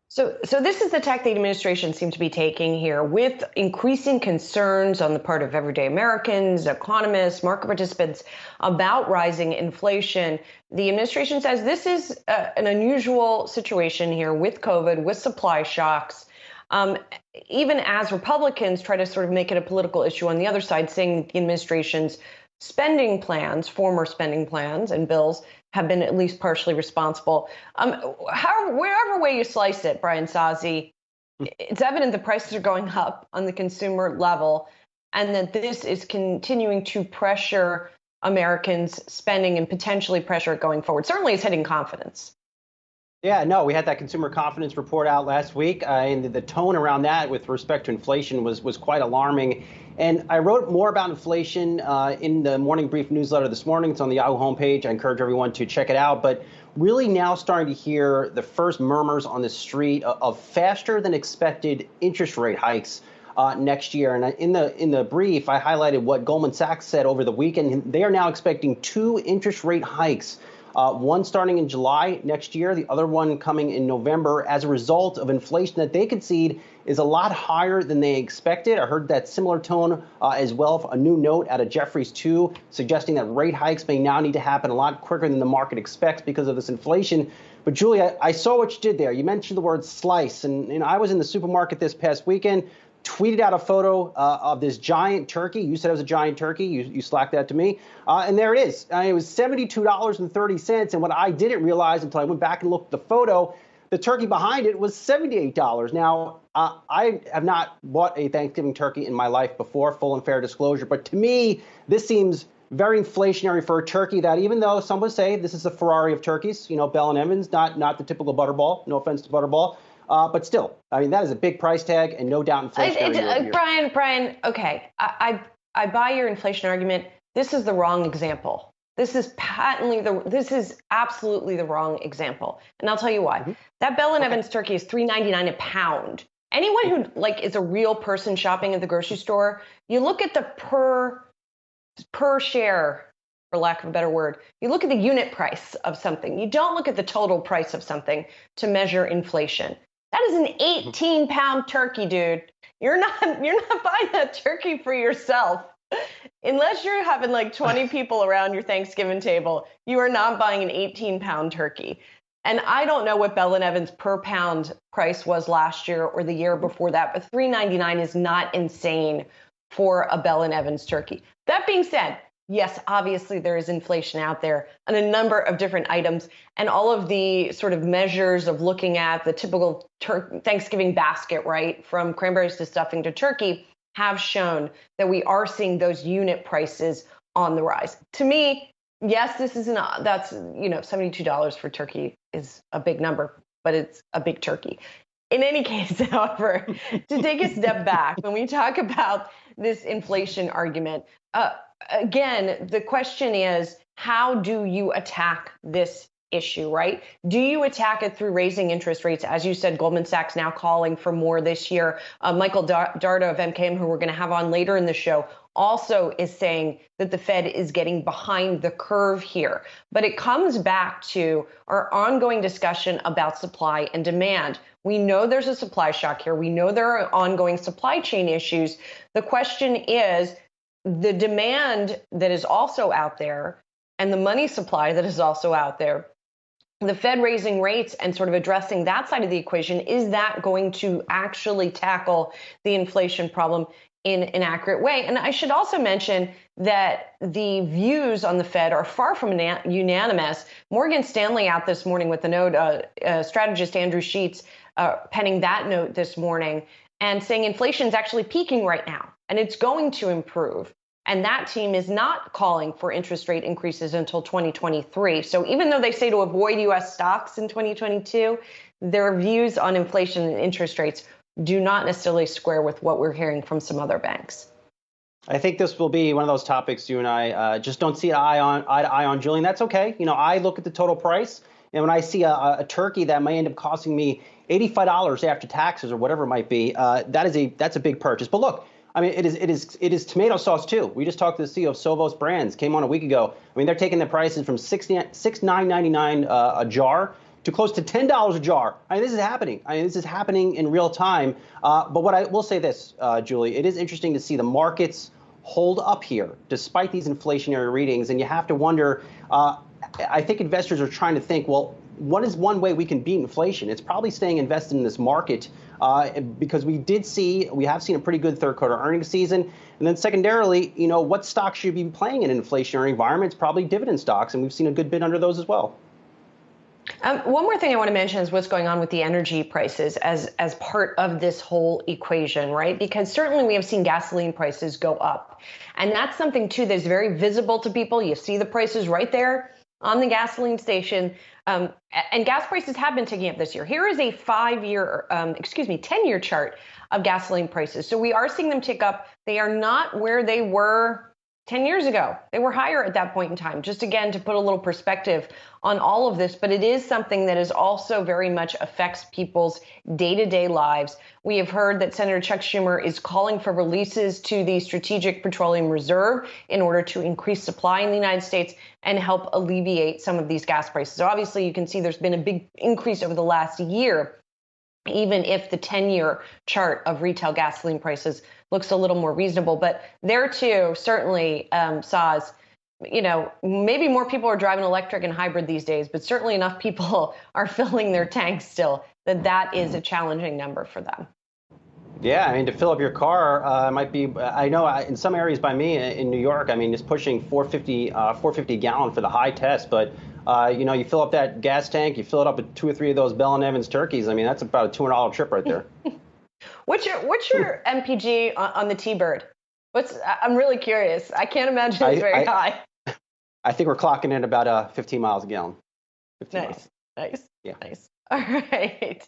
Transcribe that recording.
So this is the tack the administration seems to be taking here, with increasing concerns on the part of everyday Americans, economists, market participants about rising inflation. The administration says this is an unusual situation here with COVID, with supply shocks. Um, Even as Republicans try to sort of make it a political issue on the other side, saying the administration's spending plans, former spending plans and bills, have been at least partially responsible. Wherever way you slice it, Brian Sozzi, it's evident the prices are going up on the consumer level, and that this is continuing to pressure Americans' spending and potentially pressure it going forward. Certainly, it's hitting confidence. Yeah, no, we had that consumer confidence report out last week, and the tone around that with respect to inflation was quite alarming. And I wrote more about inflation in the morning brief newsletter this morning. It's on the Yahoo homepage. I encourage everyone to check it out. But really now starting to hear the first murmurs on the street of faster than expected interest rate hikes next year. And in the brief, I highlighted what Goldman Sachs said over the weekend. They are now expecting 2 interest rate hikes. One starting in July next year, the other one coming in November, as a result of inflation that they concede is a lot higher than they expected. I heard that similar tone as well, a new note out of Jefferies too, suggesting that rate hikes may now need to happen a lot quicker than the market expects because of this inflation. But Julia, I saw what you did there. You mentioned the word slice, and I was in the supermarket this past weekend, tweeted out a photo of this giant turkey. You said it was a giant turkey. You slacked that to me. And there it is. It was $72.30. And what I didn't realize until I went back and looked at the photo, the turkey behind it was $78. Now, I have not bought a Thanksgiving turkey in my life before, full and fair disclosure. But to me, this seems very inflationary for a turkey that, even though some would say this is a Ferrari of turkeys, Bell and Evans, not the typical Butterball, no offense to Butterball. But still, I mean, that is a big price tag and no doubt inflationary. Brian, okay, I buy your inflation argument. This is the wrong example. This is absolutely the wrong example. And I'll tell you why. Mm-hmm. That Bell and Evans turkey is $3.99 a pound. Anyone who is a real person shopping at the grocery store, you look at the per share, for lack of a better word, you look at the unit price of something. You don't look at the total price of something to measure inflation. That is an 18-pound turkey, dude. You're not buying that turkey for yourself. Unless you're having like 20 people around your Thanksgiving table, you are not buying an 18-pound turkey. And I don't know what Bell and Evans per pound price was last year or the year before that, but $3.99 is not insane for a Bell and Evans turkey. That being said, yes, obviously there is inflation out there on a number of different items, and all of the sort of measures of looking at the typical Thanksgiving basket, right, from cranberries to stuffing to turkey, have shown that we are seeing those unit prices on the rise. To me, yes, that's $72 for turkey is a big number, but it's a big turkey. In any case, however, to take a step back, when we talk about this inflation argument, again, the question is, how do you attack this issue, right? Do you attack it through raising interest rates? As you said, Goldman Sachs now calling for more this year. Michael Darda of MKM, who we're going to have on later in the show, also is saying that the Fed is getting behind the curve here. But it comes back to our ongoing discussion about supply and demand. We know there's a supply shock here. We know there are ongoing supply chain issues. The question is, the demand that is also out there and the money supply that is also out there, the Fed raising rates and sort of addressing that side of the equation, is that going to actually tackle the inflation problem in an accurate way? And I should also mention that the views on the Fed are far from unanimous. Morgan Stanley out this morning with the note, strategist Andrew Sheets penning that note this morning and saying inflation is actually peaking right now and it's going to improve. And that team is not calling for interest rate increases until 2023. So even though they say to avoid U.S. stocks in 2022, their views on inflation and interest rates do not necessarily square with what we're hearing from some other banks. I think this will be one of those topics you and I just don't see eye to eye on, Julian. That's okay. I look at the total price, and when I see a turkey that may end up costing me $85 after taxes or whatever it might be, that's a big purchase. But look, I mean, it is tomato sauce too. We just talked to the CEO of Sovos Brands, came on a week ago. I mean, they're taking the prices from $6.99 a jar to close to $10 a jar. I mean, this is happening. This is happening in real time. But what I will say this, Julie, it is interesting to see the markets hold up here despite these inflationary readings. And you have to wonder, I think investors are trying to think, well, what is one way we can beat inflation? It's probably staying invested in this market because we have seen a pretty good third quarter earnings season. And then secondarily, what stocks should be playing in an inflationary environment? It's probably dividend stocks, and we've seen a good bid under those as well. One more thing I want to mention is what's going on with the energy prices as part of this whole equation, right? Because certainly we have seen gasoline prices go up. And that's something, too, that's very visible to people. You see the prices right there on the gasoline station. And gas prices have been ticking up this year. Here is a 10-year chart of gasoline prices. So we are seeing them tick up. They are not where they were 10 years ago. They were higher at that point in time, just again to put a little perspective on all of this. But it is something that is also very much affects people's day-to-day lives. We have heard that Senator Chuck Schumer is calling for releases to the Strategic Petroleum Reserve in order to increase supply in the United States and help alleviate some of these gas prices. So obviously you can see there's been a big increase over the last year, even if the 10-year chart of retail gasoline prices looks a little more reasonable. But there, too, certainly, Soz, maybe more people are driving electric and hybrid these days, but certainly enough people are filling their tanks still that is a challenging number for them. Yeah, to fill up your car might be, I know in some areas by me in New York, it's pushing 450 gallon for the high test. But, you fill up that gas tank, you fill it up with 2 or 3 of those Bell & Evans turkeys. That's about a $200 trip right there. What's your MPG on the T-Bird? I'm really curious. I can't imagine it's very high. I think we're clocking in about 15 miles a gallon. Nice. Yeah. Nice. All right.